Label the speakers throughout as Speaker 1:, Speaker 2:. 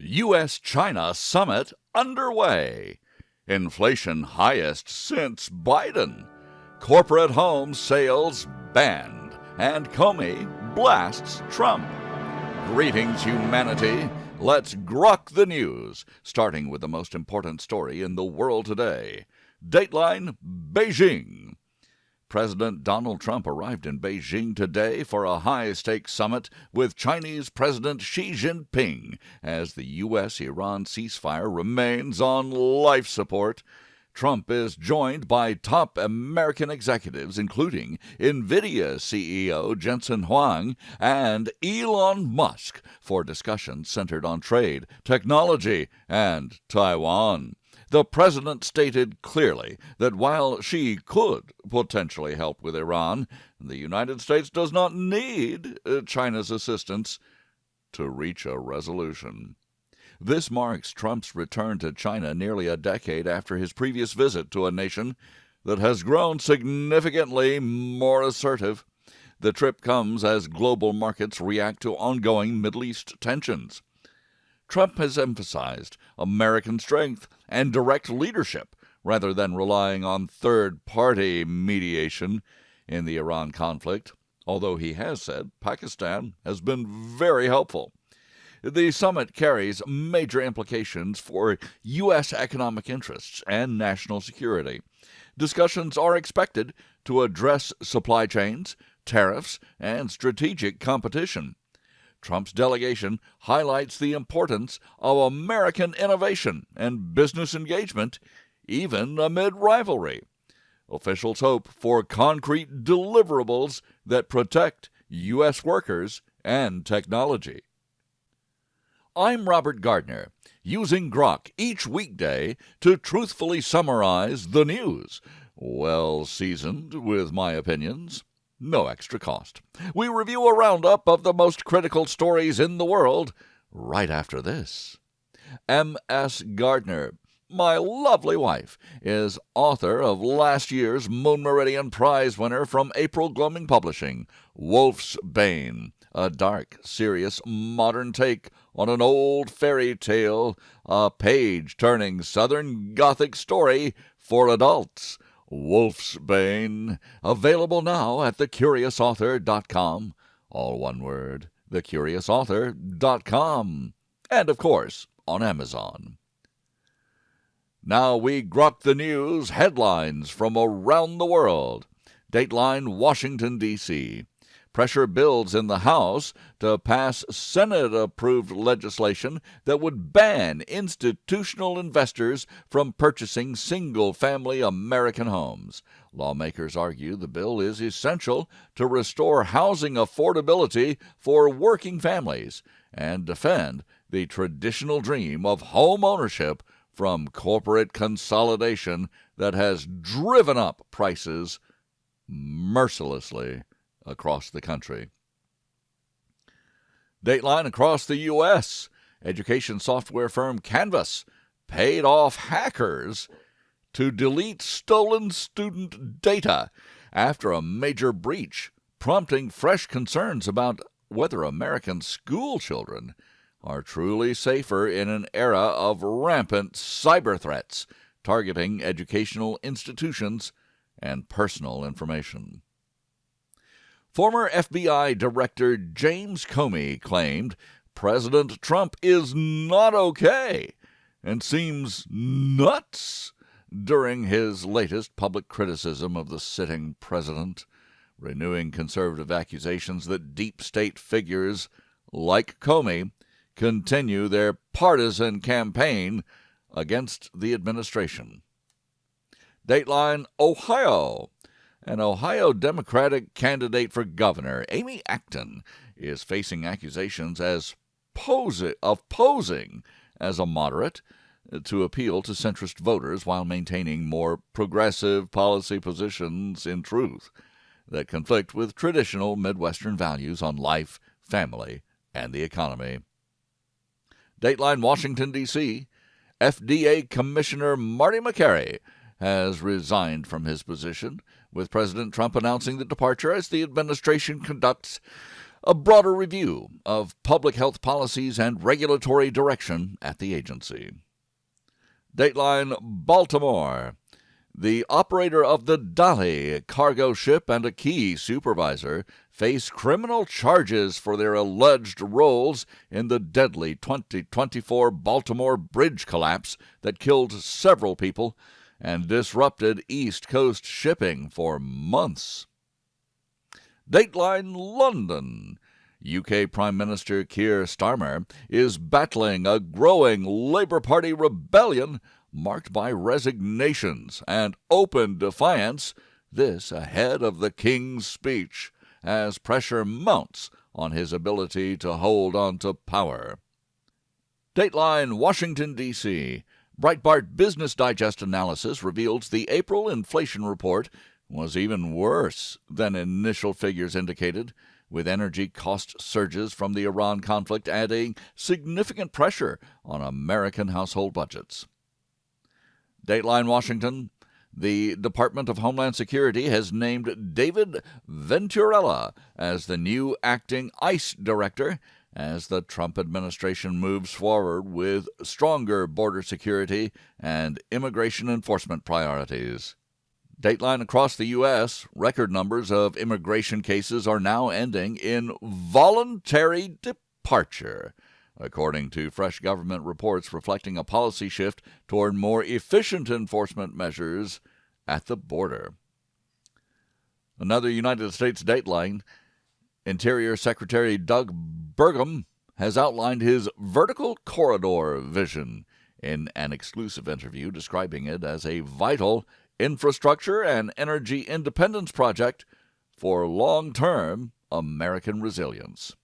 Speaker 1: U.S.-China summit underway. Inflation highest since Biden. Corporate home sales banned. And Comey blasts Trump. Greetings, humanity. Let's grok the news, starting with the most important story in the world today. Dateline, Beijing. President Donald Trump arrived in Beijing today for a high-stakes summit with Chinese President Xi Jinping as the U.S.-Iran ceasefire remains on life support. Trump is joined by top American executives, including NVIDIA CEO Jensen Huang and Elon Musk, for discussions centered on trade, technology, and Taiwan. The president stated clearly that while Xi could potentially help with Iran, the United States does not need China's assistance to reach a resolution. This marks Trump's return to China nearly a decade after his previous visit to a nation that has grown significantly more assertive. The trip comes as global markets react to ongoing Middle East tensions. Trump has emphasized American strength and direct leadership rather than relying on third-party mediation in the Iran conflict, although he has said Pakistan has been very helpful. The summit carries major implications for U.S. economic interests and national security. Discussions are expected to address supply chains, tariffs, and strategic competition. Trump's delegation highlights the importance of American innovation and business engagement, even amid rivalry. Officials hope for concrete deliverables that protect U.S. workers and technology. I'm Robert Gardner, using GROK each weekday to truthfully summarize the news, well seasoned with my opinions. No extra cost. We review a roundup of the most critical stories in the world right after this. M.S. Gardner, my lovely wife, is author of last year's Moon Meridian Prize winner from April Gloaming Publishing, Wolf's Bane, a dark, serious, modern take on an old fairy tale, a page-turning Southern Gothic story for adults. Wolf's Bane, available now at thecuriousauthor.com, all one word, thecuriousauthor.com, and of course on Amazon. Now we grok the news headlines from around the world. Dateline, Washington, D.C. Pressure builds in the House to pass Senate-approved legislation that would ban institutional investors from purchasing single-family American homes. Lawmakers argue the bill is essential to restore housing affordability for working families and defend the traditional dream of home ownership from corporate consolidation that has driven up prices mercilessly across the country. Dateline across the U.S. Education software firm Canvas paid off hackers to delete stolen student data after a major breach, prompting fresh concerns about whether American school children are truly safer in an era of rampant cyber threats targeting educational institutions and personal information. Former FBI Director James Comey claimed President Trump is not okay and seems nuts during his latest public criticism of the sitting president, renewing conservative accusations that deep state figures like Comey continue their partisan campaign against the administration. Dateline, Ohio. An Ohio Democratic candidate for governor, Amy Acton, is facing accusations of posing as a moderate to appeal to centrist voters while maintaining more progressive policy positions in truth that conflict with traditional Midwestern values on life, family, and the economy. Dateline, Washington, D.C. FDA Commissioner Marty Makary has resigned from his position, with President Trump announcing the departure as the administration conducts a broader review of public health policies and regulatory direction at the agency. Dateline Baltimore. The operator of the Dali cargo ship and a key supervisor face criminal charges for their alleged roles in the deadly 2024 Baltimore bridge collapse that killed several people and disrupted East Coast shipping for months. Dateline London. UK Prime Minister Keir Starmer is battling a growing Labour Party rebellion marked by resignations and open defiance, this ahead of the King's speech, as pressure mounts on his ability to hold on to power. Dateline Washington, D.C. Breitbart Business Digest analysis reveals the April inflation report was even worse than initial figures indicated, with energy cost surges from the Iran conflict adding significant pressure on American household budgets. Dateline Washington. The Department of Homeland Security has named David Venturella as the new acting ICE director as the Trump administration moves forward with stronger border security and immigration enforcement priorities. Dateline across the U.S., record numbers of immigration cases are now ending in voluntary departure, according to fresh government reports reflecting a policy shift toward more efficient enforcement measures at the border. Another United States Dateline, Interior Secretary Doug Burgum has outlined his vertical corridor vision in an exclusive interview, describing it as a vital infrastructure and energy independence project for long-term American resilience.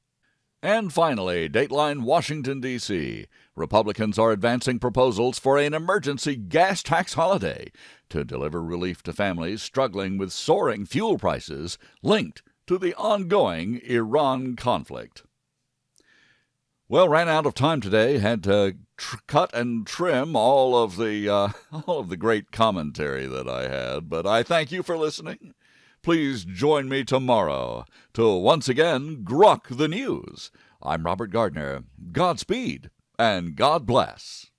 Speaker 1: And finally, Dateline Washington, D.C. Republicans are advancing proposals for an emergency gas tax holiday to deliver relief to families struggling with soaring fuel prices linked to the ongoing Iran conflict. Well, ran out of time today. Had to cut and trim all of the great commentary that I had. But I thank you for listening. Please join me tomorrow to once again GROK the news. I'm Robert Gardner. Godspeed and God bless.